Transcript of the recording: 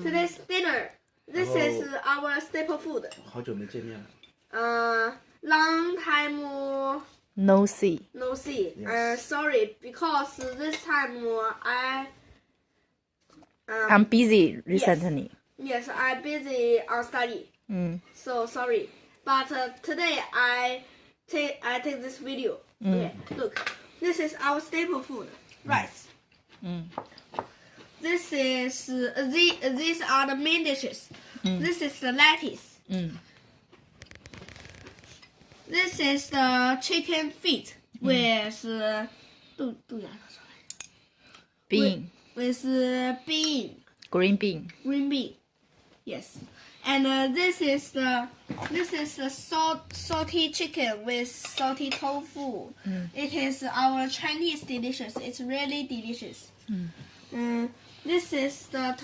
Today's dinner. This is our staple food. 好久没见面了。Long time No see. no see. Yes. Sorry, because this time I'm busy recently. yes, I'm busy on study. So sorry. But today I take this video. Okay, look. This is our staple food, rice. This is these are the main dishes. This is the lettuce. This is the chicken feet with Bean. with bean, Green bean. green bean. Yes. And this is the salty chicken with salty tofu. It is our Chinese delicious. It's really delicious. This is the